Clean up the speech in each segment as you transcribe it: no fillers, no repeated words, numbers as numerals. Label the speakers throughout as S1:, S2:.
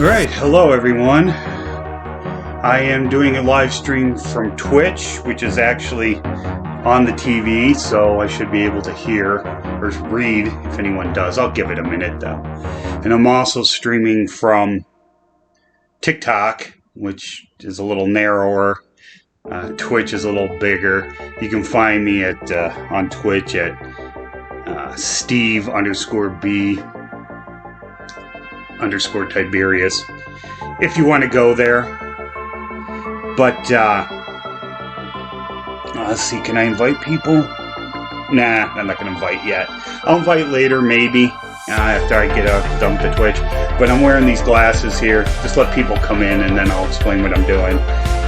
S1: Alright, hello everyone. I am doing a live stream from Twitch, which is actually on the TV, so I should be able to hear or read if anyone does. I'll give it a minute though. And I'm also streaming from TikTok, which is a little narrower. Twitch is a little bigger. You can find me at on Twitch at Steve_B_Tiberius if you want to go there. But let's see, can I invite people? Nah, I'm not going to invite yet. I'll invite later, maybe, after I get done with the Twitch. But I'm wearing these glasses here. Just let people come in and then I'll explain what I'm doing.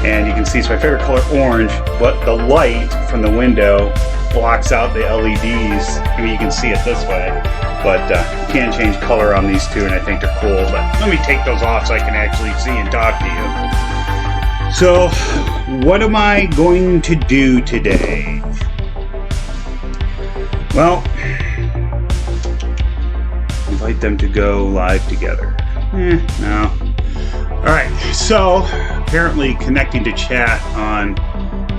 S1: And you can see it's my favorite color, orange, but the light from the window blocks out the LEDs. I mean, you can see it this way, but you can't change color on these two, and I think they're cool. But let me take those off so I can actually see and talk to you. So, what am I going to do today? Well, invite them to go live together. No. Alright, so apparently connecting to chat on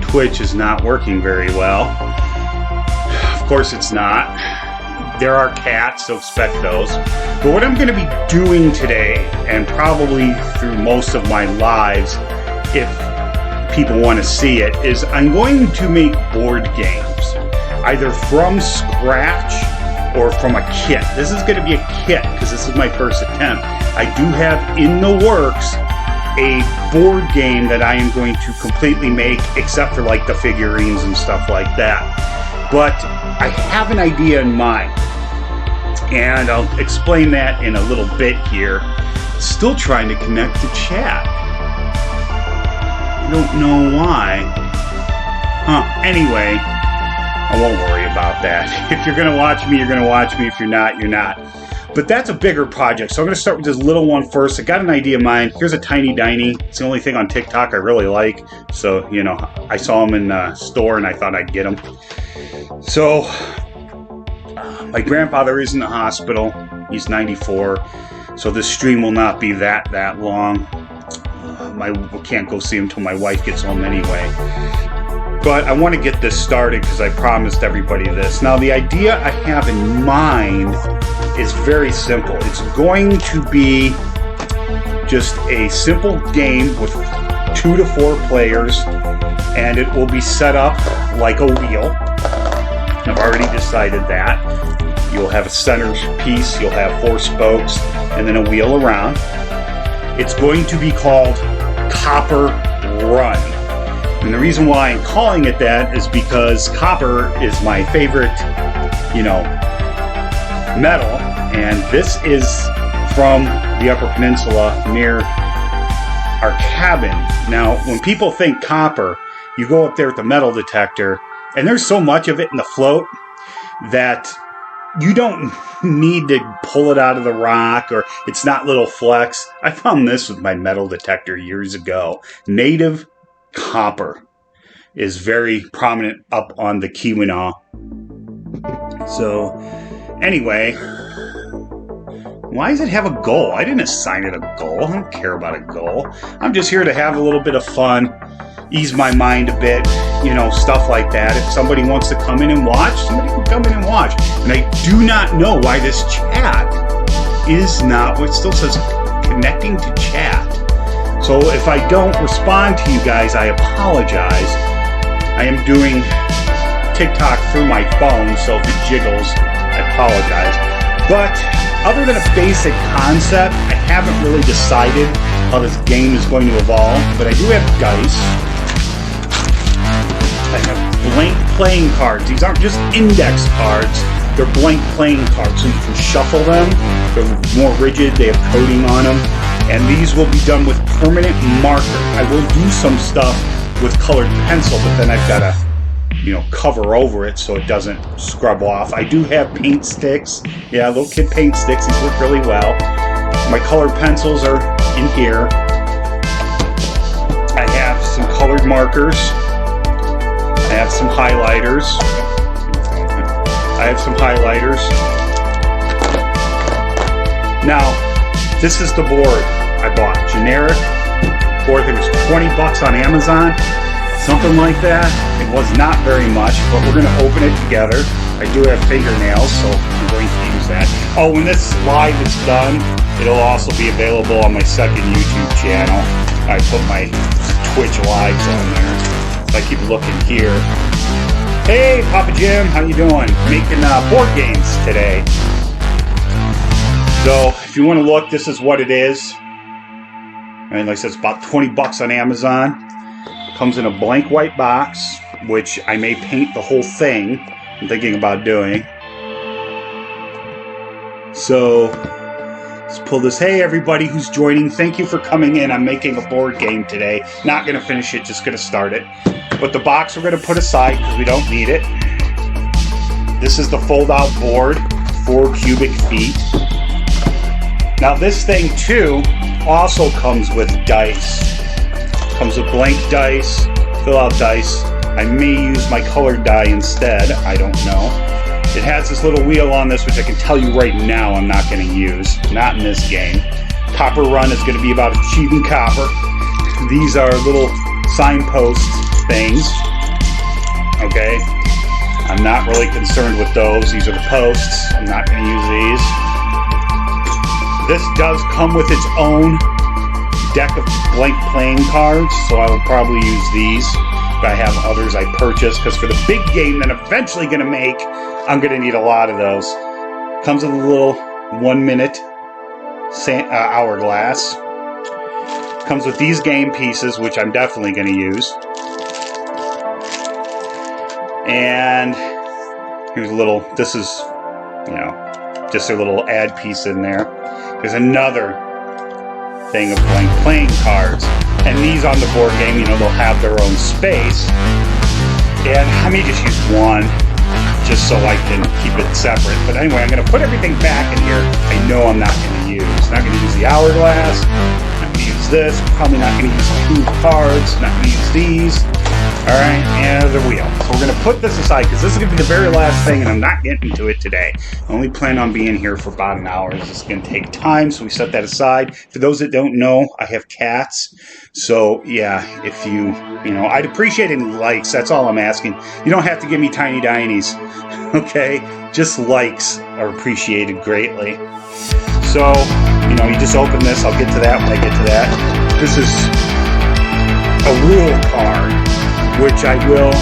S1: Twitch is not working very well. Of course it's not. There are cats, so expect those. But what I'm going to be doing today, and probably through most of my lives, if people want to see it, is I'm going to make board games, either from scratch or from a kit. This is going to be a kit because this is my first attempt. I do have in the works a board game that I am going to completely make, except for like the figurines and stuff like that. But I have an idea in mind, and I'll explain that in a little bit here. Still trying to connect to chat. I don't know why. Anyway, I won't worry about that. If you're going to watch me, you're going to watch me. If you're not, you're not. But that's a bigger project, so I'm going to start with this little one first. I got an idea of mine. Here's a Tiny Diny. It's the only thing on TikTok I really like. So, you know, I saw them in the store and I thought I'd get them. So, my grandfather is in the hospital. He's 94. So this stream will not be that long. I can't go see him until my wife gets home anyway. But I want to get this started because I promised everybody this. Now, the idea I have in mind is very simple. It's going to be just a simple game with 2 to 4 players, and it will be set up like a wheel. I've already decided that. You'll have a center piece, you'll have 4 spokes, and then a wheel around. It's going to be called Copper Run. And the reason why I'm calling it that is because copper is my favorite, metal, and this is from the Upper Peninsula near our cabin. Now, when people think copper, you go up there with the metal detector, and there's so much of it in the float that you don't need to pull it out of the rock, or it's not little flecks. I found this with my metal detector years ago. Native copper is very prominent up on the Keweenaw. So, anyway, why does it have a goal? I didn't assign it a goal. I don't care about a goal. I'm just here to have a little bit of fun, ease my mind a bit, stuff like that. If somebody wants to come in and watch, somebody can come in and watch. And I do not know why this chat is not, it still says connecting to chat. So if I don't respond to you guys, I apologize. I am doing TikTok through my phone, so if it jiggles, I apologize. But other than a basic concept, I haven't really decided how this game is going to evolve. But I do have dice. I have blank playing cards. These aren't just index cards. They're blank playing cards, so you can shuffle them. They're more rigid. They have coating on them. And these will be done with permanent marker. I will do some stuff with colored pencil, but then I've got to, cover over it so it doesn't scrub off. I do have paint sticks. Yeah, little kid paint sticks. These work really well. My colored pencils are in here. I have some colored markers. I have some highlighters. Now, this is the board. I've generic. Or I think it was 20 bucks on Amazon, something like that. It was not very much, but we're going to open it together. I do have fingernails, so I'm going to use that. Oh, when this live is done, it'll also be available on my second YouTube channel. I put my Twitch lives on there. So I keep looking here. Hey, Papa Jim, how you doing? Making board games today. So, if you want to look, this is what it is. And like I said, it's about 20 bucks on Amazon. Comes in a blank white box, which I may paint the whole thing. I'm thinking about doing. So, let's pull this. Hey, everybody who's joining, thank you for coming in. I'm making a board game today. Not going to finish it, just going to start it. But the box we're going to put aside because we don't need it. This is the fold-out board, 4 cubic feet. Now this thing too also comes with dice. Comes with blank dice, fill-out dice. I may use my colored die instead. I don't know. It has this little wheel on this, which I can tell you right now I'm not going to use. Not in this game. Copper Run is going to be about achieving copper. These are little signpost things. Okay. I'm not really concerned with those. These are the posts. I'm not going to use these. This does come with its own deck of blank playing cards, so I will probably use these. But I have others I purchased, because for the big game that I'm eventually going to make, I'm going to need a lot of those. Comes with a little 1-minute hourglass. Comes with these game pieces, which I'm definitely going to use. And here's a little, this is, just a little ad piece in there. There's another thing of blank playing cards. And these on the board game, they'll have their own space. And I may just use one, just so I can keep it separate. But anyway, I'm going to put everything back in here I know I'm not going to use. Not going to use the hourglass. Not going to use this. Probably not going to use 2 cards. Not going to use these. Alright, and the wheel. So we're going to put this aside because this is going to be the very last thing and I'm not getting to it today. I only plan on being here for about an hour. This is going to take time, so we set that aside. For those that don't know, I have cats. So, yeah, if you, I'd appreciate any likes. That's all I'm asking. You don't have to give me tiny dinies. Okay? Just likes are appreciated greatly. So, you just open this. I'll get to that when I get to that. This is a rule card, which I will,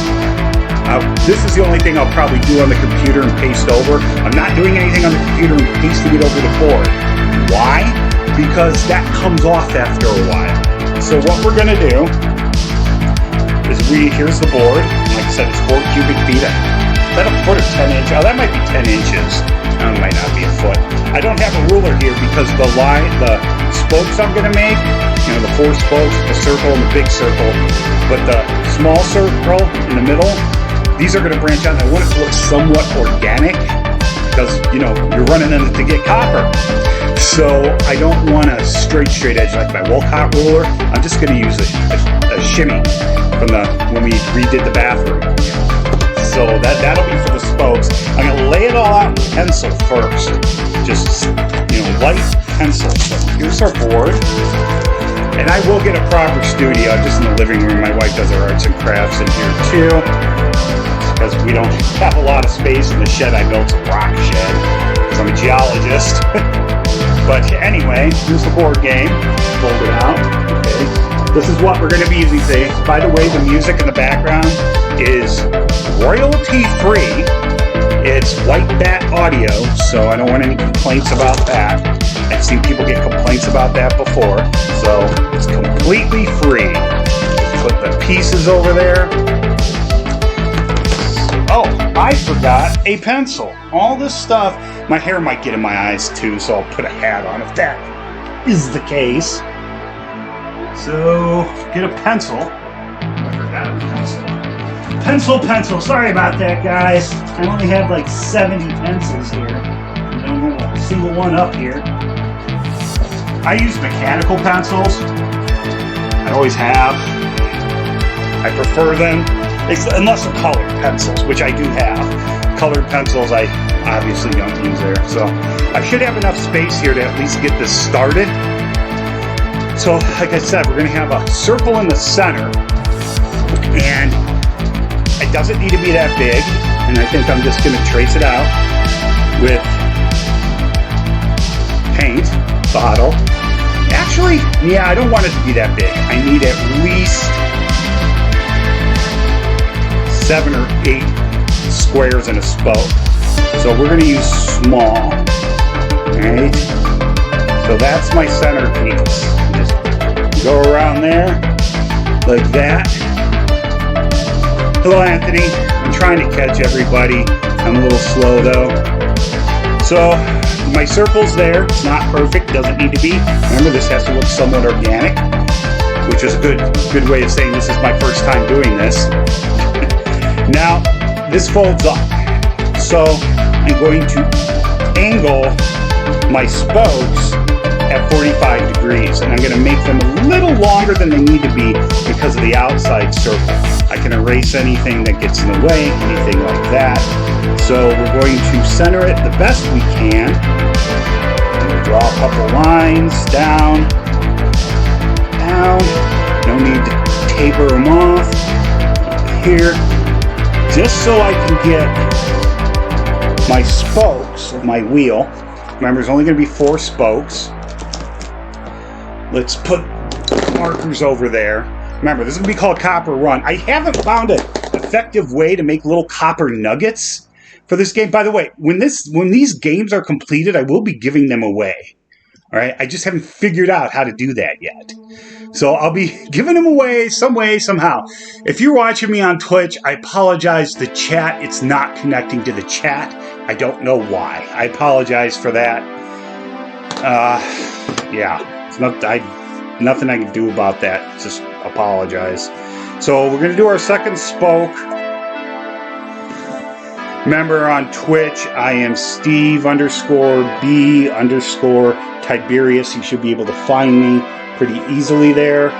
S1: this is the only thing I'll probably do on the computer and paste over. I'm not doing anything on the computer and pasting it over the board. Why? Because that comes off after a while. So what we're going to do is here's the board. Like I said, it's 4 cubic feet. Is that a foot or 10 inch? Oh, that might be 10 inches. That might not be a foot. I don't have a ruler here because the spokes I'm going to make, the 4 spokes, the circle and the big circle, but the small circle in the middle, these are going to branch out, and I want it to look somewhat organic because, you're running in it to get copper. So I don't want a straight edge like my Wolcott ruler. I'm just going to use a shimmy from when we redid the bathroom. So that'll be for the spokes. I'm going to lay it all out in pencil first. Just, light pencil. So here's our board. And I will get a proper studio just in the living room. My wife does her arts and crafts in here too. Because we don't have a lot of space in the shed I built. It's a rock shed. Because I'm a geologist. But anyway, here's the board game. Fold it out. Okay. This is what we're going to be using today. By the way, the music in the background is royalty free. It's White Bat Audio, so I don't want any complaints about that. I've seen people get complaints about that before, so it's completely free. Just put the pieces over there. Oh, I forgot a pencil. All this stuff, my hair might get in my eyes too, so I'll put a hat on if that is the case. So, get a pencil. I forgot a pencil. Pencil. Sorry about that, guys. I only have like 70 pencils here. I don't know a single one up here. I use mechanical pencils. I always have. I prefer them, unless they're colored pencils, which I do have. Colored pencils I obviously don't use there. So I should have enough space here to at least get this started. So, like I said, we're going to have a circle in the center, and it doesn't need to be that big, and I think I'm just going to trace it out with paint bottle. Actually, yeah, I don't want it to be that big. I need at least 7 or 8 squares in a spoke. So we're going to use small. Alright? So that's my centerpiece. Just go around there like that. Hello, Anthony. I'm trying to catch everybody. I'm a little slow though. So my circle's there. It's not perfect. Doesn't need to be. Remember, this has to look somewhat organic, which is a good way of saying this is my first time doing this. Now, this folds up. So I'm going to angle my spokes at 45 degrees, and I'm going to make them a little longer than they need to be because of the outside circle. I can erase anything that gets in the way, anything like that. So we're going to center it the best we can. Draw a couple lines down. No need to taper them off here, just so I can get my spokes of my wheel. Remember, there's only going to be 4 spokes. Let's put markers over there. Remember, this is going to be called Copper Run. I haven't found an effective way to make little copper nuggets for this game. By the way, when these games are completed, I will be giving them away. All right, I just haven't figured out how to do that yet. So I'll be giving them away some way, somehow. If you're watching me on Twitch, I apologize. The chat, it's not connecting to the chat. I don't know why. I apologize for that. Yeah, it's nothing I can do about that. Just apologize. So we're going to do our second spoke. Remember, on Twitch, I am Steve_B_Tiberius. You should be able to find me pretty easily there.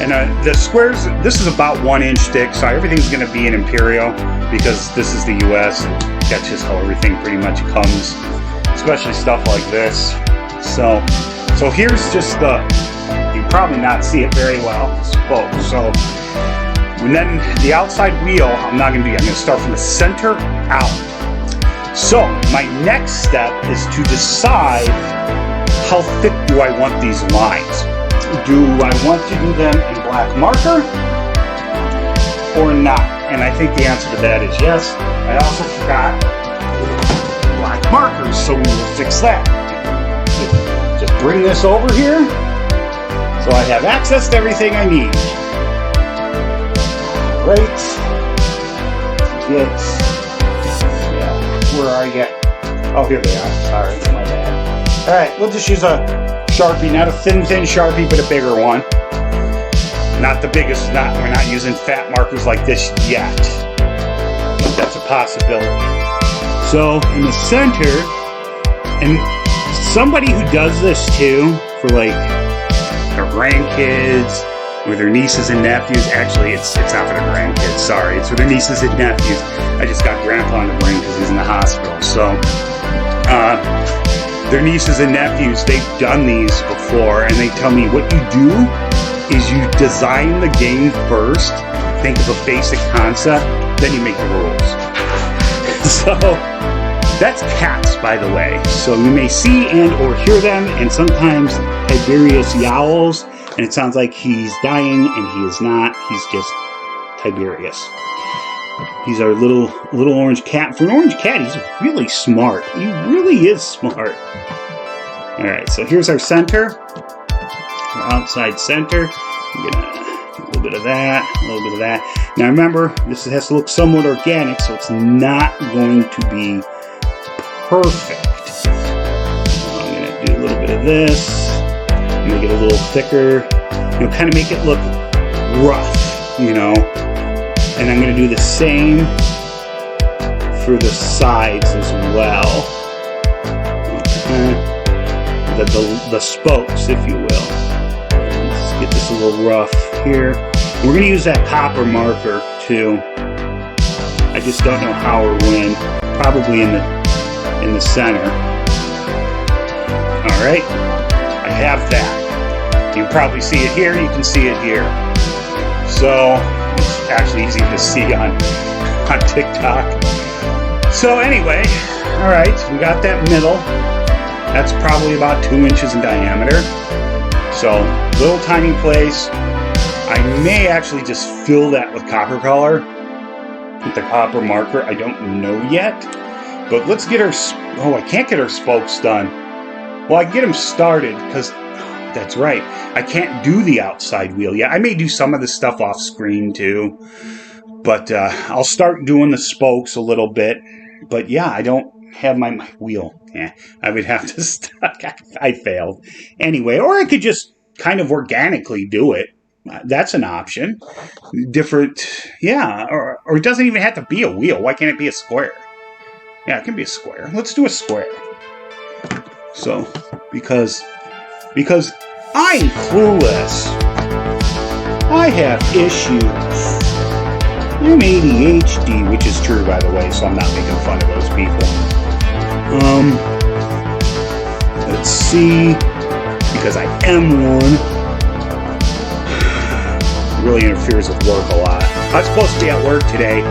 S1: And the squares, this is about 1 inch thick, so everything's going to be in Imperial because this is the US. That's just how everything pretty much comes, especially stuff like this. So here's just you probably not see it very well, spoke. So, and then the outside wheel, I'm going to start from the center out. So my next step is to decide how thick do I want these lines. Do I want to do them in black marker or not? And I think the answer to that is yes. I also forgot black markers, so we will fix that. Just bring this over here so I have access to everything I need. Right. Where are you? Oh, here they are. Sorry, my bad. Alright, we'll just use a Sharpie, not a thin Sharpie, but a bigger one. Not the biggest, we're not using fat markers like this yet. But that's a possibility. So, in the center, and somebody who does this too, for like their grandkids, or their nieces and nephews. Actually, it's not for their grandkids, sorry. It's for their nieces and nephews. I just got Grandpa on the brain because he's in the hospital. So, their nieces and nephews, they've done these before, and they tell me what you do is you design the game first, think of a basic concept, then you make the rules. So, that's cats, by the way. So you may see and or hear them, and sometimes Tiberius yowls, and it sounds like he's dying, and he is not. He's just Tiberius. He's our little orange cat. For an orange cat, he's really smart. He really is smart. Alright, so here's our center. Our outside center. I'm gonna do a little bit of that, a little bit of that. Now remember, this has to look somewhat organic, so it's not going to be perfect. So I'm gonna do a little bit of this. Make it a little thicker. Kind of make it look rough, And I'm going to do the same for the sides as well. The spokes, if you will. Let's get this a little rough here. We're going to use that copper marker too. I just don't know how or when. Probably in the center. All right. I have that. You can probably see it here, you can see it here. So it's actually easy to see on TikTok. So anyway, all right, we got that middle. That's probably about 2 inches in diameter. So little tiny place. I may actually just fill that with copper color, with the copper marker. I don't know yet. But let's get our, oh, I can't get our spokes done. Well, I can get them started because, that's right, I can't do the outside wheel yet. I may do some of the stuff off screen too. But I'll start doing the spokes a little bit. But yeah, I don't have my wheel. Yeah, I would have to stop. I failed. Anyway, or I could just kind of organically do it. That's an option. Different, yeah, or it doesn't even have to be a wheel. Why can't it be a square? Yeah, it can be a square. Let's do a square. So, because I'm clueless. I have issues. I'm ADHD, which is true, by the way, so I'm not making fun of those people. Let's see, because I am one. Really interferes with work a lot. I was supposed to be at work today,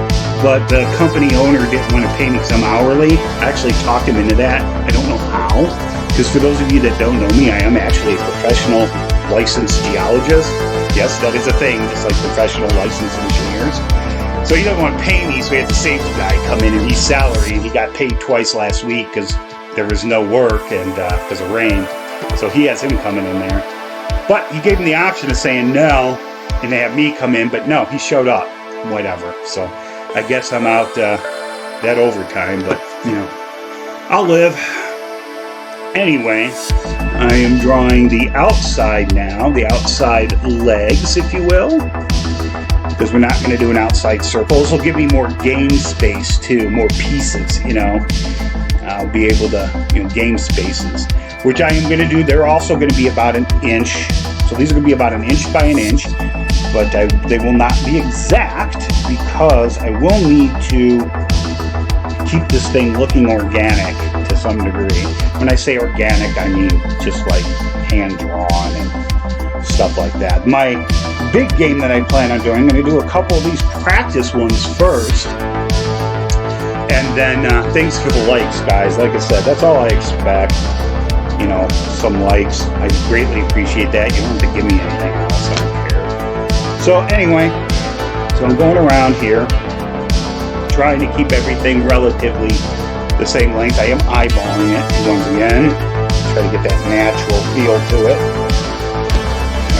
S1: but the company owner didn't want to pay me some hourly. I actually talked him into that. I don't know how, because for those of you that don't know me, I am actually a professional licensed geologist. Yes, that is a thing, just like professional licensed engineers. So he doesn't want to pay me, so he had the safety guy come in, and he's salary, and he got paid twice last week because there was no work and because of rain. So he has him coming in there. But he gave him the option of saying no, and they have me come in, but no, he showed up, whatever. So I guess I'm out that overtime, but, you know, I'll live. Anyway, I am drawing the outside now, the outside legs, if you will, because we're not going to do an outside circle. This will give me more game space, too, more pieces, you know. I'll be able to, you know, game spaces, which I am going to do. They're also going to be about 1 inch. So these are going to be about 1 inch by 1 inch. But they will not be exact because I will need to keep this thing looking organic to some degree. When I say organic, I mean just like hand-drawn and stuff like that. My big game that I plan on doing, I'm going to do a couple of these practice ones first. And then thanks for the likes, guys. Like I said, that's all I expect. You know, some likes. I greatly appreciate that. You don't have to give me anything else. I don't care. So anyway, so I'm going around here, trying to keep everything relatively the same length. I am eyeballing it once again. Try to get that natural feel to it.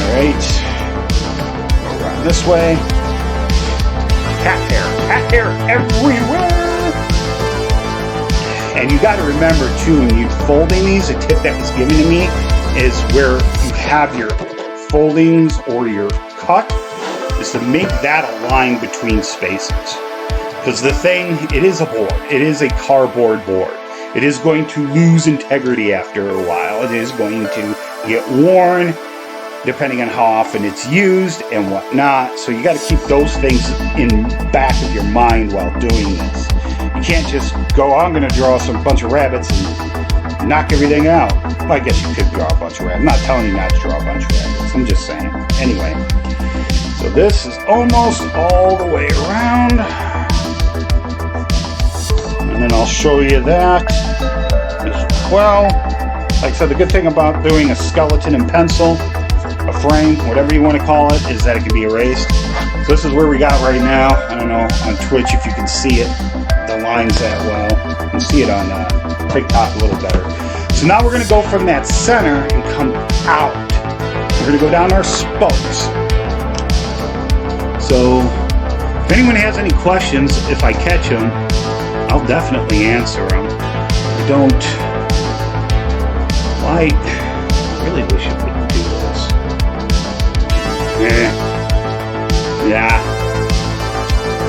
S1: Alright. Go around this way. Cat hair everywhere! And you gotta remember too, when you're folding these, a tip that was given to me is where you have your foldings or your cut, is to make that a line between spaces. Because the thing, it is a board. It is a cardboard board. It is going to lose integrity after a while. It is going to get worn, depending on how often it's used and whatnot. So you got to keep those things in back of your mind while doing this. You can't just go, I'm going to draw some bunch of rabbits and knock everything out. Well, I guess you could draw a bunch of rabbits. I'm not telling you not to draw a bunch of rabbits. I'm just saying. Anyway. So this is almost all the way around. And then I'll show you that as well. Like I said, the good thing about doing a skeleton in pencil, a frame, whatever you want to call it, is that it can be erased. So this is where we got right now. I don't know on Twitch if you can see it, the lines that well. You can see it on TikTok a little better. So now we're going to go from that center and come out. We're going to go down our spokes. So, if anyone has any questions, if I catch them, I'll definitely answer them. I don't like, I really wish I wouldn't do this. Yeah.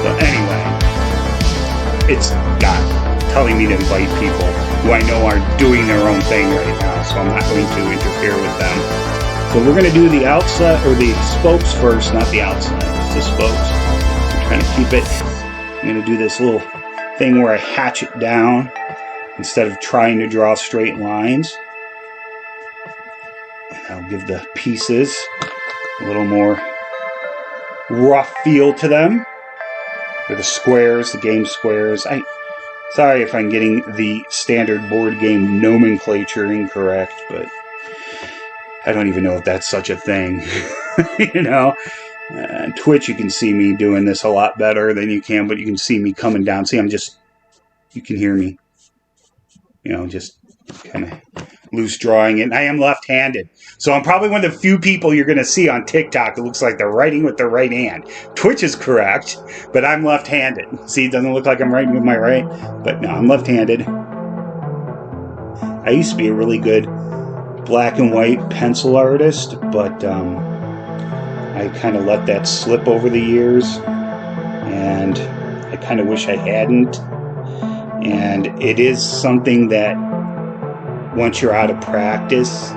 S1: So anyway, it's got telling me to invite people who I know are doing their own thing right now, so I'm not going to interfere with them. So we're going to do the outside, or the spokes first, not the outside. The spokes. I'm trying to keep it. I'm going to do this little thing where I hatch it down instead of trying to draw straight lines. I'll give the pieces a little more rough feel to them. Or the squares, the game squares. Sorry if I'm getting the standard board game nomenclature incorrect, but I don't even know if that's such a thing. You know, on Twitch you can see me doing this a lot better than you can, but you can see me coming down. See, you can hear me, you know, just kind of loose drawing it. And I am left-handed, so I'm probably one of the few people you're going to see on TikTok that looks like they're writing with their right hand. Twitch is correct, but I'm left-handed. See, it doesn't look like I'm writing with my right, but no, I'm left-handed. I used to be a really good black and white pencil artist, but I kind of let that slip over the years, and I kind of wish I hadn't. And it is something that once you're out of practice,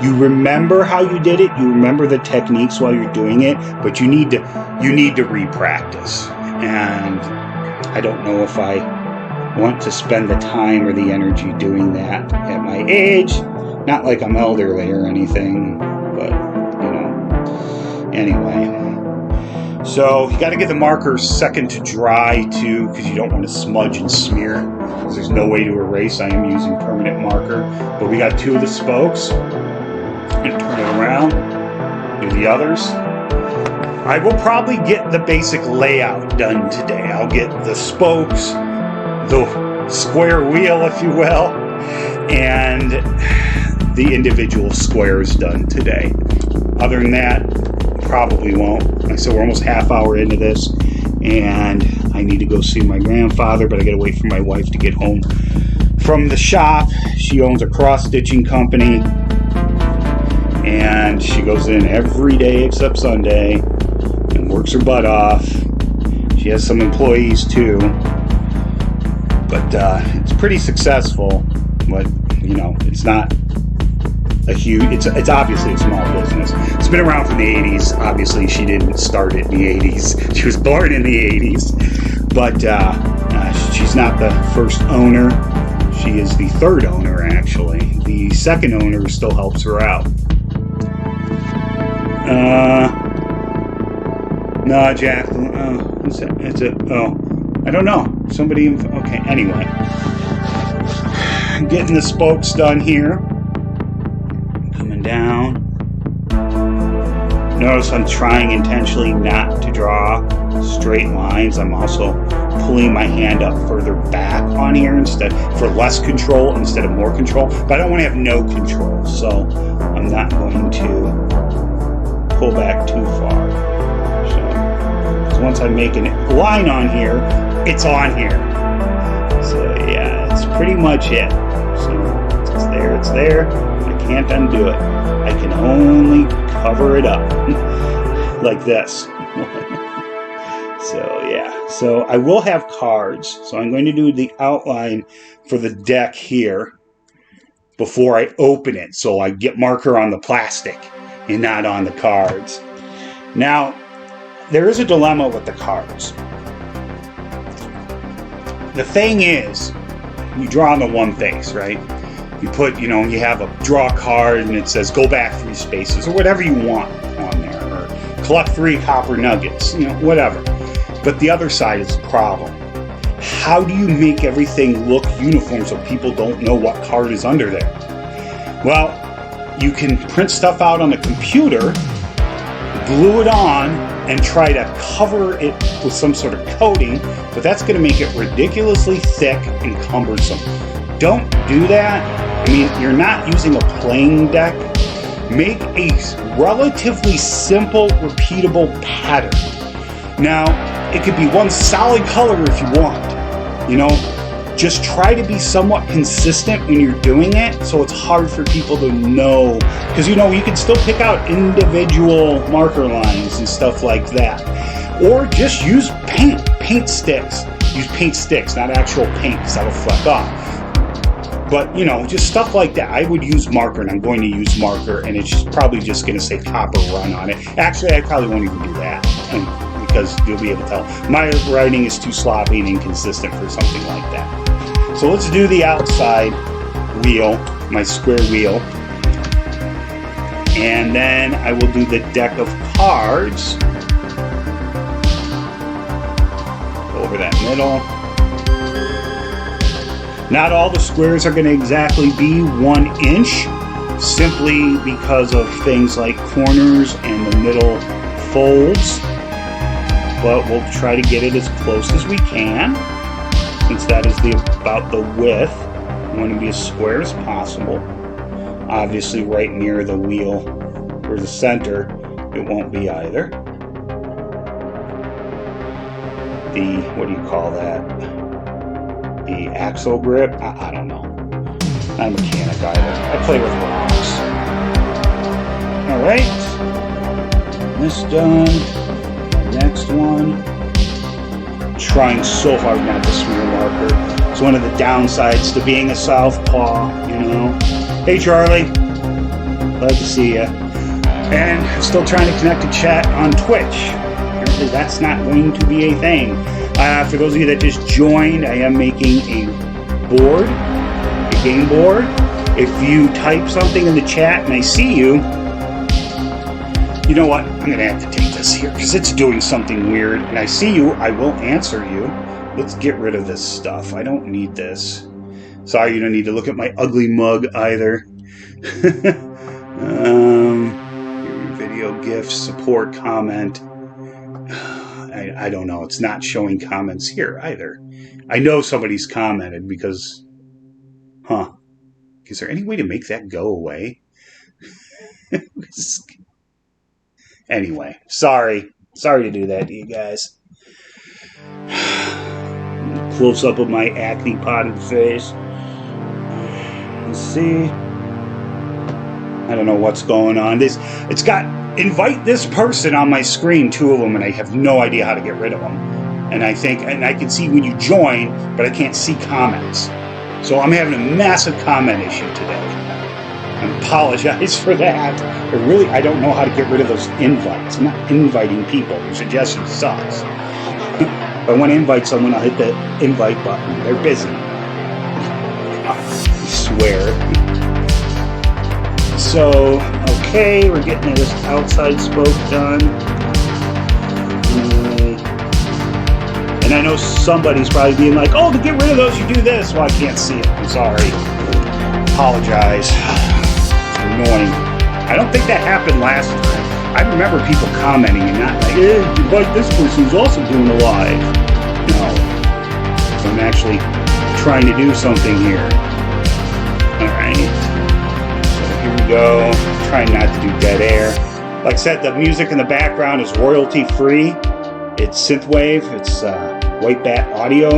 S1: you remember how you did it, you remember the techniques while you're doing it, but you need to re-practice. And I don't know if I want to spend the time or the energy doing that at my age. Not like I'm elderly or anything, but, you know, anyway. So you got to get the marker a second to dry too, because you don't want to smudge and smear, because there's no way to erase. I am using permanent marker. But we got 2 of the spokes. I'm going to turn it around, do the others. I will probably get the basic layout done today. I'll get the spokes, the square wheel, if you will, and the individual squares done today. Other than that, probably won't. Like I said, we're almost half hour into this, and I need to go see my grandfather, but I gotta wait for my wife to get home from the shop. She owns a cross-stitching company, and she goes in every day except Sunday and works her butt off. She has some employees too, but it's pretty successful. But you know, it's not a huge, it's obviously a small business. It's been around from the 80s. Obviously, she didn't start it in the 80s. She was born in the 80s. But she's not the first owner. She is the third owner, actually. The second owner still helps her out. No, Jack. I don't know. Somebody, okay, anyway. Getting the spokes done here. Coming down. Notice I'm trying intentionally not to draw straight lines. I'm also pulling my hand up further back on here instead, for less control instead of more control. But I don't want to have no control, so I'm not going to pull back too far. So once I make a line on here, it's on here. So yeah, that's pretty much it. So it's there, it's there. I can't undo it. I can only cover it up like this. So yeah, so I will have cards. So I'm going to do the outline for the deck here before I open it, so I get marker on the plastic and not on the cards. Now, there is a dilemma with the cards. The thing is, you draw on the one face, right? You put, you have a draw card and it says go back 3 spaces or whatever you want on there, or collect 3 copper nuggets, whatever. But the other side is the problem. How do you make everything look uniform so people don't know what card is under there? Well, you can print stuff out on the computer, glue it on, and try to cover it with some sort of coating, but that's going to make it ridiculously thick and cumbersome. Don't do that. I mean, you're not using a playing deck. Make a relatively simple, repeatable pattern. Now, it could be one solid color if you want. Just try to be somewhat consistent when you're doing it, so it's hard for people to know. Because, you can still pick out individual marker lines and stuff like that. Or just use paint sticks. Use paint sticks, not actual paint, because that'll fleck off. But, just stuff like that. I would use marker, and I'm going to use marker, and it's probably just going to say Copper Run on it. Actually, I probably won't even do that, because you'll be able to tell. My writing is too sloppy and inconsistent for something like that. So let's do the outside wheel, my square wheel. And then I will do the deck of cards. Go over that middle. Not all the squares are going to exactly be 1 inch, simply because of things like corners and the middle folds. But we'll try to get it as close as we can, since that is about the width. We want to be as square as possible. Obviously right near the wheel or the center, it won't be either. The, what do you call that? The axle grip? I don't know. Not a mechanic either. I play with rocks. Alright. This done. Next one. Trying so hard not to smear marker. It's one of the downsides to being a southpaw, you know. Hey Charlie. Glad to see ya. And still trying to connect to chat on Twitch. Apparently that's not going to be a thing. For those of you that just joined, I am making a board, a game board. If you type something in the chat and I see you, you know what? I'm going to have to take this here because it's doing something weird. And I see you, I will answer you. Let's get rid of this stuff. I don't need this. Sorry, you don't need to look at my ugly mug either. Video, GIF, support, comment. I don't know. It's not showing comments here either. I know somebody's commented because... Huh. Is there any way to make that go away? Anyway, sorry. Sorry to do that to you guys. Close up of my acne potted face. Let's see. I don't know what's going on. It's got invite this person on my screen, 2 of them, and I have no idea how to get rid of them. And I can see when you join, but I can't see comments. So I'm having a massive comment issue today. I apologize for that. I don't know how to get rid of those invites. I'm not inviting people. Your suggestion sucks. If I want to invite someone, I'll hit the invite button. They're busy. I swear. So, okay, we're getting this outside spoke done. And I know somebody's probably being like, oh, to get rid of those, you do this. Well, I can't see it. I'm sorry. Apologize. It's annoying. I don't think that happened last time. I remember people commenting and not like, invite this person who's also doing a live. No. So I'm actually trying to do something here. Alright. Go. Trying not to do dead air. Like I said, the music in the background is royalty free. It's synthwave. It's White Bat Audio.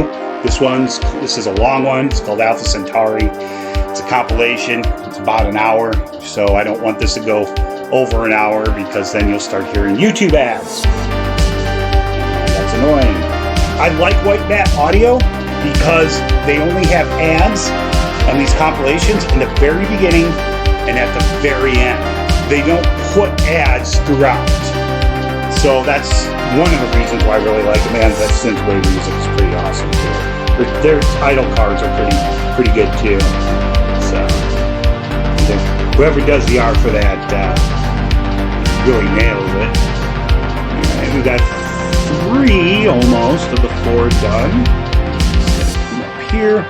S1: This is a long one. It's called Alpha Centauri. It's a compilation. It's about an hour. So I don't want this to go over an hour because then you'll start hearing YouTube ads. And that's annoying. I like White Bat Audio because they only have ads on these compilations in the very beginning and at the very end. They don't put ads throughout. So that's one of the reasons why I really like them. And that synthwave music is pretty awesome too. Their title cards are pretty good too. So whoever does the art for that really nails it. Alright, we got 3 almost of the 4 done. Come up here.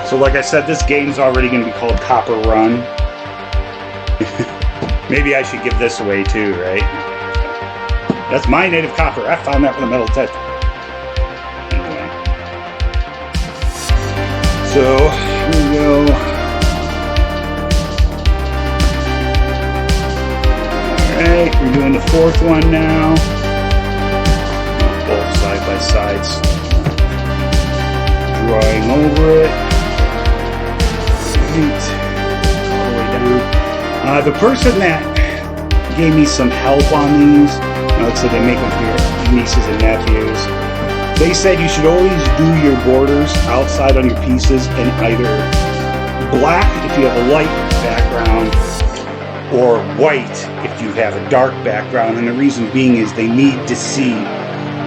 S1: So like I said, this game's already going to be called Copper Run. Maybe I should give this away too, right? That's my native copper. I found that from the metal detector. Anyway. So, here we go. Alright, we're doing the 4th one now. Both side by sides. Drawing over it. All the way down. The person that gave me some help on these, like I said, they make them for your nieces and nephews. They said you should always do your borders outside on your pieces in either black if you have a light background or white if you have a dark background. And the reason being is they need to see,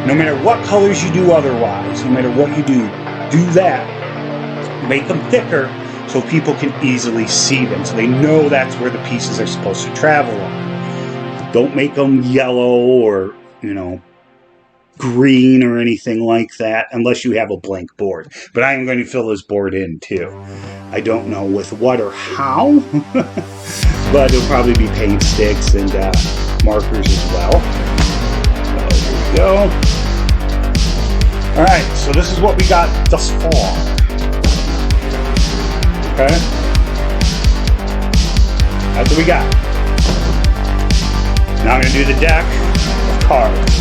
S1: no matter what colors you do otherwise, no matter what you do that. Make them thicker so people can easily see them, so they know that's where the pieces are supposed to travel on. Don't make them yellow or, you know, green or anything like that, unless you have a blank board. But I am going to fill this board in too. I don't know with what or how, but it'll probably be paint sticks and markers as well. So here we go. Alright, so this is what we got thus far. Okay? That's what we got. Now I'm going to do the deck of cards.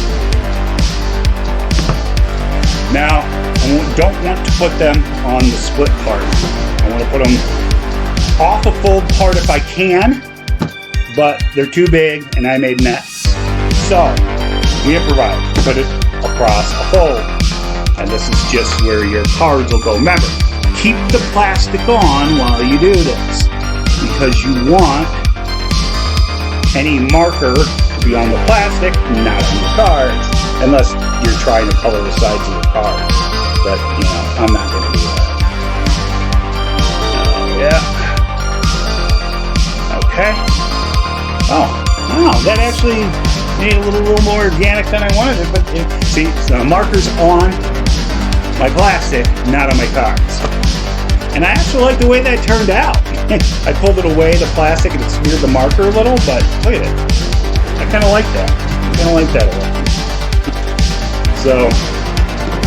S1: Now, I don't want to put them on the split part. I want to put them off a fold part if I can, but they're too big and I made nets. So, we improvise. Put it across a fold. And this is just where your cards will go. Remember, keep the plastic on while you do this, because you want any marker to be on the plastic, not on the cards, unless you're trying to color the sides of your cards. But, you know, I'm not going to do that. Yeah. Okay. Oh, wow, that actually made it a little more organic than I wanted it. But see, the marker's on my plastic, not on my cards. And I actually like the way that turned out. I pulled it away, the plastic, and it smeared the marker a little, but look at it. I kind of like that. I kind of like that a lot. So,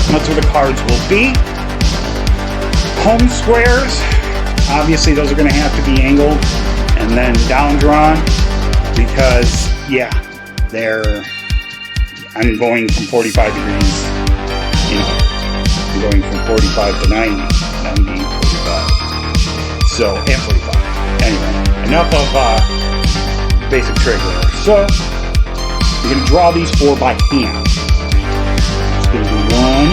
S1: that's where the cards will be. Home squares, obviously those are going to have to be angled and then down drawn, because, yeah, I'm going from 45 degrees, you know, I'm going from 45 to 90, 90, 45. So, and 45. Anyway, enough of basic trig there. So, you're going to draw these 4 by hand. Going to do one.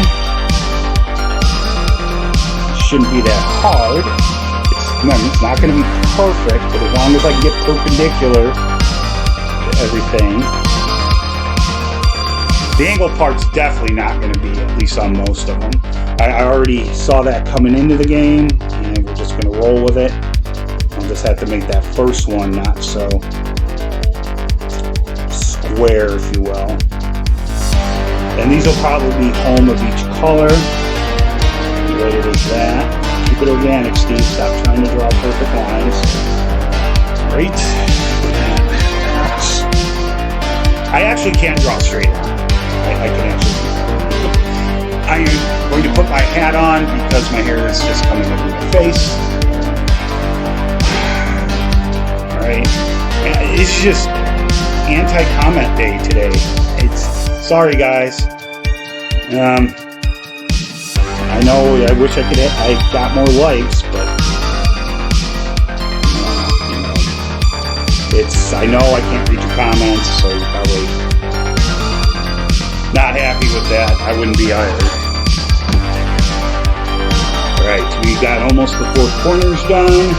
S1: Shouldn't be that hard. It's not going to be perfect, but as long as I can get perpendicular to everything. The angle part's definitely not going to be, at least on most of them. I already saw that coming into the game, and we're just going to roll with it. I'll just have to make that first one not so square, if you will. And these will probably be home of each color. Right, it is that. Keep it organic, Steve. Stop trying to draw perfect lines. Right. I actually can't draw straight on. I can actually. I am going to put my hat on because my hair is just coming over my face. Alright. It's just anti-comment day today. Sorry, guys. I know I wish I got more likes, but I know I can't read your comments, so you're probably not happy with that. I wouldn't be either. Alright, we got almost the 4 corners done.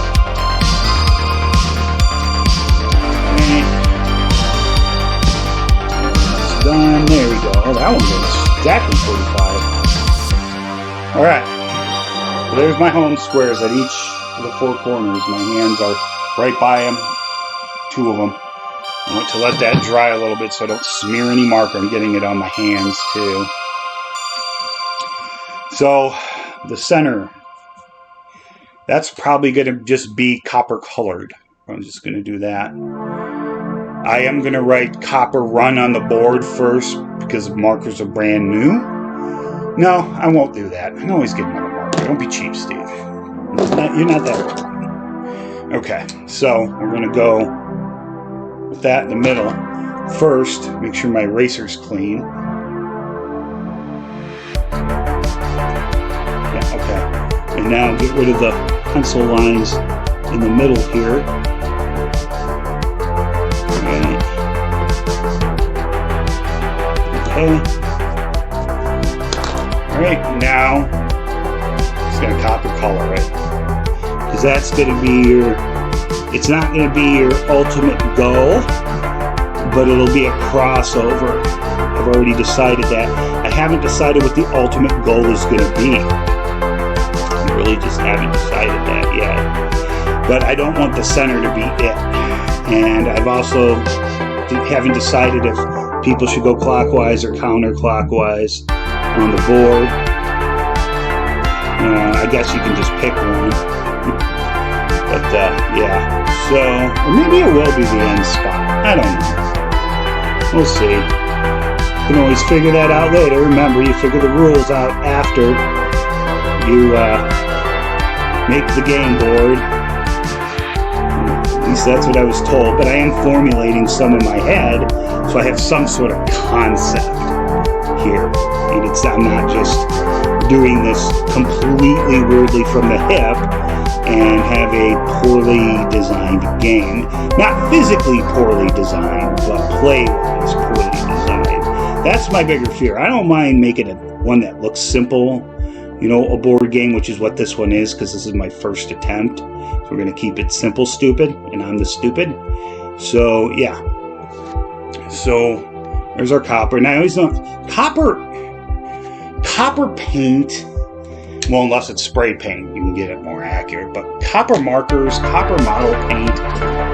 S1: Done. There we go. Oh, that one was exactly 45. Alright. So there's my home squares at each of the 4 corners. My hands are right by them. 2 of them. I want to let that dry a little bit so I don't smear any marker. I'm getting it on my hands too. So, the center. That's probably going to just be copper colored. I'm just going to do that. I am going to write copper run on the board first because the markers are brand new. No, I won't do that. I can always get another marker. Don't be cheap, Steve. You're not that. Okay, so we're going to go with that in the middle. First, make sure my eraser's clean. Yeah, okay. And now get rid of the pencil lines in the middle here. Alright, now it's going to copper color it. Because that's going to be it's not going to be your ultimate goal, but it'll be a crossover. I've already decided that. I haven't decided what the ultimate goal is going to be. really just haven't decided that yet. But I don't want the center to be it. And I've also haven't decided if people should go clockwise or counterclockwise on the board. I guess you can just pick one. But yeah, so or maybe it will be the end spot. I don't know. We'll see. You can always figure that out later. Remember, you figure the rules out after you make the game board. At least that's what I was told. But I am formulating some in my head, so I have some sort of concept here. And I'm not just doing this completely weirdly from the hip and have a poorly designed game. Not physically poorly designed, but play-wise poorly designed. That's my bigger fear. I don't mind making it one that looks simple, you know, a board game, which is what this one is, because this is my first attempt. So we're going to keep it simple, stupid, and I'm the stupid. So, yeah. So, there's our copper. Now, I always know, copper paint, well, unless it's spray paint, you can get it more accurate, but copper markers, copper model paint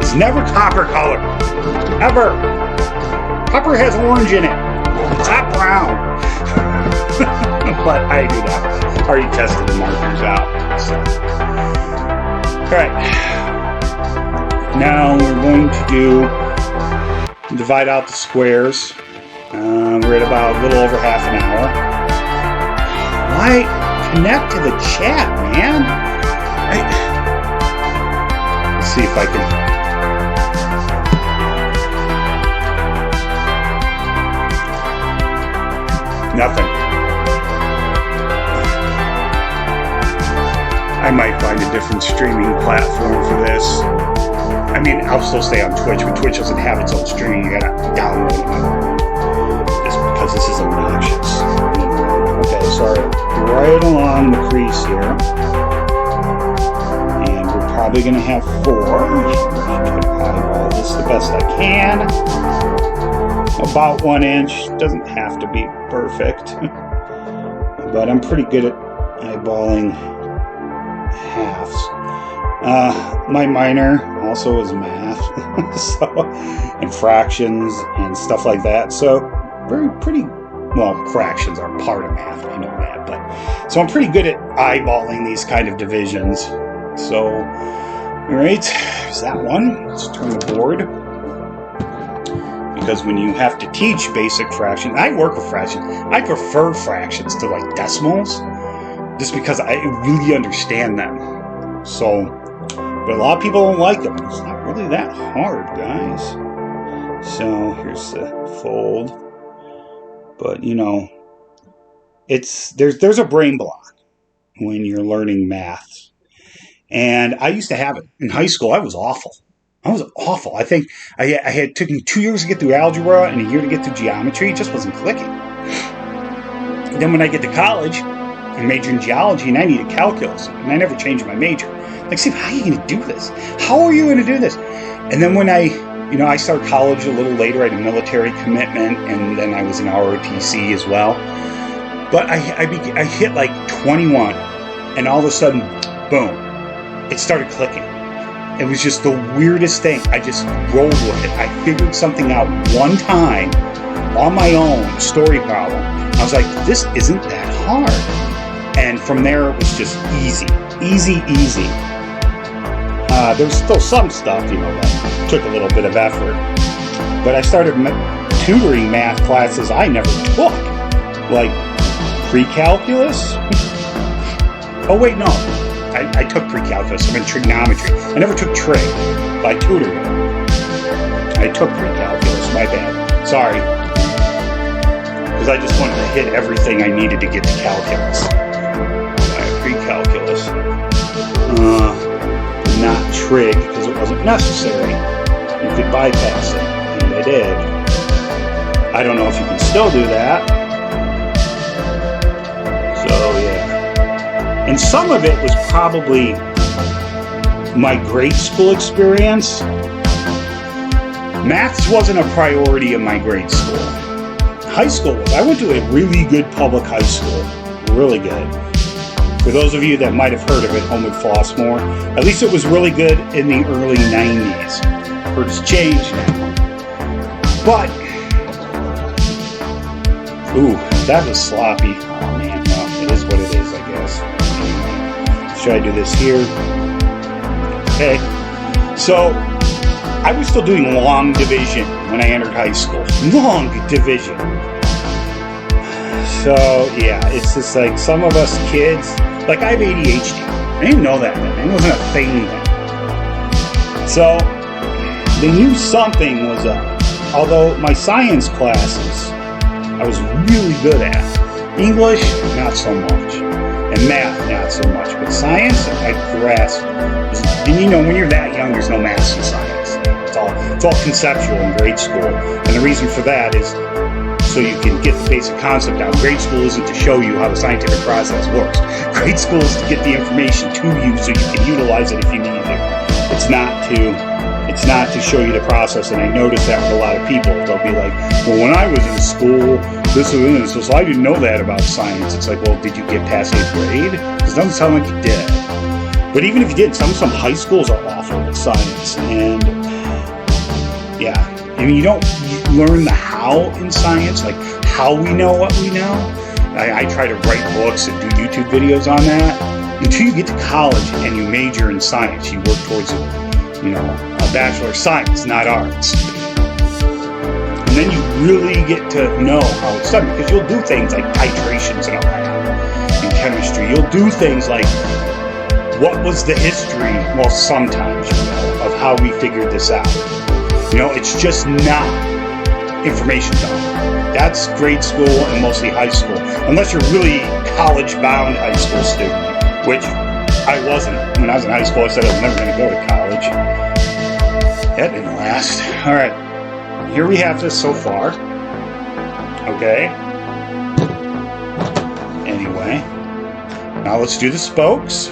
S1: is never copper color. Ever. Copper has orange in it. It's not brown. But I do that. I already tested the markers out. So. Alright. Now we're going to divide out the squares. We're at about a little over half an hour. Why connect to the chat, man? Let's see if I can. Nothing. I might find a different streaming platform for this. I mean, I'll still stay on Twitch, but Twitch doesn't have its own streaming. You gotta download it. Just because this is obnoxious. Okay, so right along the crease here. And we're probably gonna have 4. I'm gonna eyeball this the best I can. About 1 inch. Doesn't have to be perfect. But I'm pretty good at eyeballing halves. My minor also is math, so, and fractions and stuff like that. So fractions are part of math. I know that, but so I'm pretty good at eyeballing these kind of divisions. So, all right, there's that one. Let's turn the board. Because when you have to teach basic fractions, I work with fractions. I prefer fractions to like decimals, just because I really understand them. So, but a lot of people don't like them. It's not really that hard, guys. So here's the fold. But you know, there's a brain block when you're learning math, and I used to have it in high school. I was awful. I think it took me 2 years to get through algebra and a year to get through geometry. It just wasn't clicking. And then when I get to college, I major in geology and I needed calculus, and I never changed my major. Like, Steve, how are you going to do this? How are you going to do this? And then when I started college a little later, I had a military commitment, and then I was in ROTC as well. But I hit like 21, and all of a sudden, boom, it started clicking. It was just the weirdest thing. I just rolled with it. I figured something out one time on my own, story problem. I was like, this isn't that hard. And from there, it was just easy. There was still some stuff, that took a little bit of effort. But I started tutoring math classes I never took. Like pre-calculus. Oh, wait, no. I took pre-calculus. I'm in trigonometry. I never took trig, but I tutored it. I took pre-calculus. My bad. Sorry. Because I just wanted to hit everything I needed to get to calculus. Pre-calculus. Not trig, because it wasn't necessary. You could bypass it. And I did. I don't know if you can still do that. So, yeah. And some of it was probably my grade school experience. Maths wasn't a priority in my grade school. High school was. I went to a really good public high school. Really good. For those of you that might have heard of it, Homewood Flossmoor, at least it was really good in the early 90s. Heard it's changed now. But, ooh, that was sloppy. Oh man, well, it is what it is, I guess. Anyway, should I do this here? Okay. So, I was still doing long division when I entered high school. Long division. So, yeah, it's just like some of us kids, like I have ADHD. I didn't know that then. It wasn't a thing then. So, they knew something was up. Although my science classes, I was really good at. English, not so much. And math, not so much. But science, I grasped. And you know, when you're that young, there's no math and science. It's all conceptual in grade school. And the reason for that is so you can get the basic concept down. Grade school isn't to show you how the scientific process works. Grade school is to get the information to you so you can utilize it if you need it. It's not to show you the process. And I notice that with a lot of people. They'll be like, well, when I was in school, this and this, so I didn't know that about science. It's like, well, did you get past 8th grade? Because it doesn't sound like you did. But even if you did, some high schools are awful with science. And yeah, I mean, you learn the how in science, like how we know what we know. I try to write books and do YouTube videos on that. Until you get to college and you major in science, you work towards a Bachelor of Science, not arts. And then you really get to know how it's done, because you'll do things like titrations and all that in chemistry. You'll do things like, what was the history, well, sometimes, of how we figured this out. It's just not information dump. That's grade school and mostly high school. Unless you're really college-bound high school student, which I wasn't. When I was in high school, I said I was never going to go to college. That didn't last. All right. Here we have this so far. Okay. Anyway. Now let's do the spokes.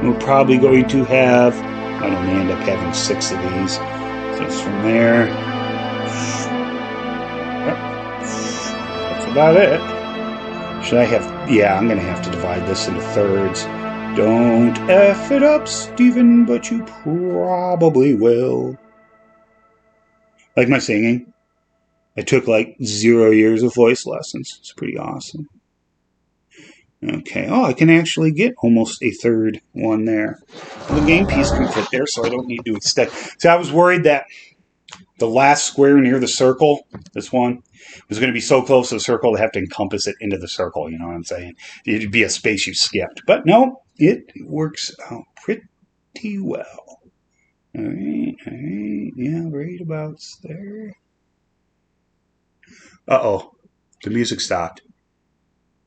S1: We're probably going to have, I don't end up having 6 of these. So it's from there. Yep. That's about it. Should I have, yeah, I'm going to have to divide this into thirds. Don't F it up, Stephen, but you probably will. Like my singing. I took like 0 years of voice lessons. It's pretty awesome. Okay, oh, I can actually get almost a third one there. Well, the game piece can fit there, so I don't need to extend. See, I was worried that the last square near the circle, this one, was going to be so close to the circle to have to encompass it into the circle, you know what I'm saying? It'd be a space you skipped. But no, it works out pretty well. All right, yeah, right about there. Uh-oh, the music stopped.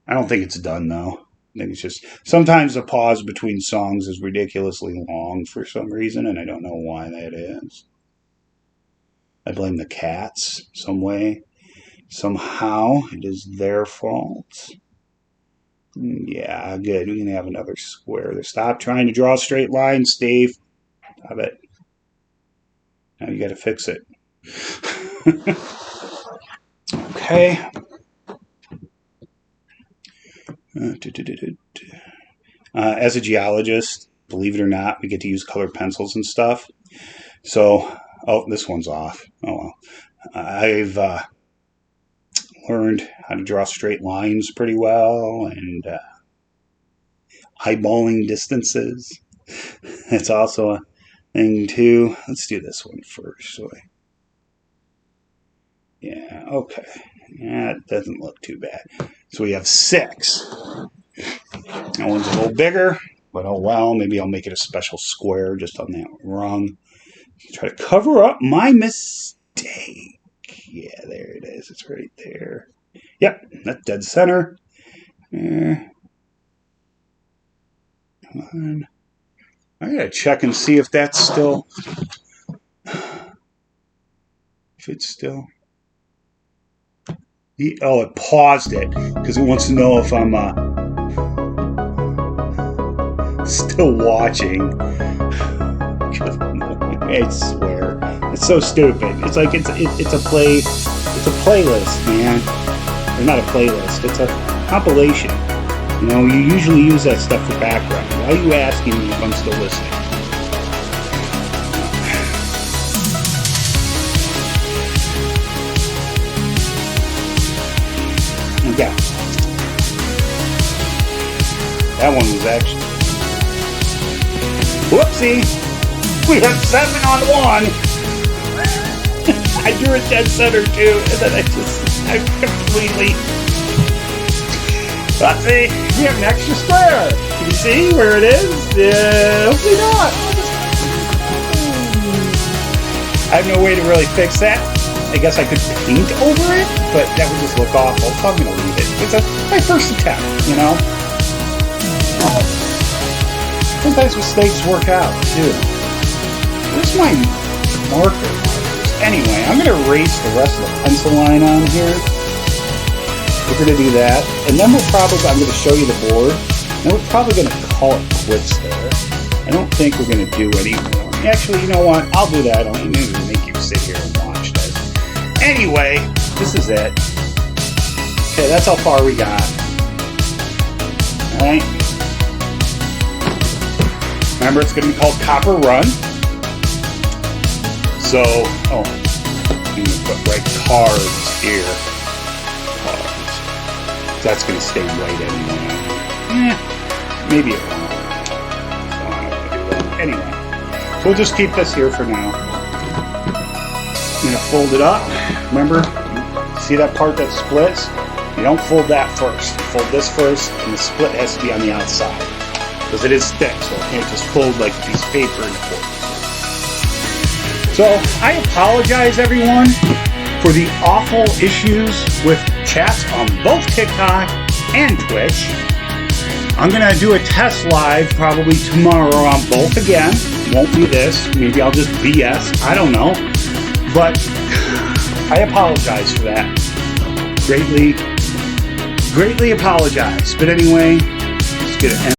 S1: I don't think it's done, though. I think it's just, sometimes the pause between songs is ridiculously long for some reason, and I don't know why that is. I blame the cats some way. Somehow, it is their fault. Yeah, good. We can have another square there. Stop trying to draw straight lines, Steve. Stop it. Now you got to fix it. Okay. As a geologist, believe it or not, we get to use colored pencils and stuff. So, oh, this one's off. Oh well. I've learned how to draw straight lines pretty well, and eyeballing distances. That's also a thing too. Let's do this one first. So yeah, okay. Yeah, it doesn't look too bad. So we have 6. That one's a little bigger, but oh well, maybe I'll make it a special square just on that rung. Try to cover up my mistake. Yeah, there it is. It's right there. Yep, that's dead center. Come on. I gotta check and see if that's still... If it's still... Oh, it paused it because it wants to know if I'm still watching. I swear, it's so stupid. It's like it's a playlist, man. Or not a playlist. It's a compilation. You know, you usually use that stuff for background. Why are you asking me if I'm still listening? Okay. That one was actually... Whoopsie! We have 7 on 1! I drew a dead center too, and then I completely... Let's see, we have an extra square! Can you see where it is? Hopefully not! I have no way to really fix that. I guess I could paint over it, but that would just look awful, so I'm going to leave it. It's my first attempt, you know? Sometimes mistakes work out, too. Where's my marker? Anyway, I'm going to erase the rest of the pencil line on here. We're going to do that. And then I'm going to show you the board. And we're probably going to call it quits there. I don't think we're going to do any more. Actually, you know what? I'll do that. I don't need to make you sit here and watch this. Anyway, this is it. Okay, that's how far we got. Alright. Remember, it's going to be called Copper Run. So, I'm going to put right cards here. Cards. That's going to stay right anyway. Maybe it won't. So I'm not going to do that. Anyway, so we'll just keep this here for now. I'm going to fold it up. Remember, see that part that splits? You don't fold that first. You fold this first, and the split has to be on the outside. Because it is thick, so it can't just fold like a piece of paper in quarters. So, I apologize, everyone, for the awful issues with chats on both TikTok and Twitch. I'm going to do a test live probably tomorrow on both again. Won't be this. Maybe I'll just BS. I don't know. But I apologize for that. Greatly apologize. But anyway, just going to end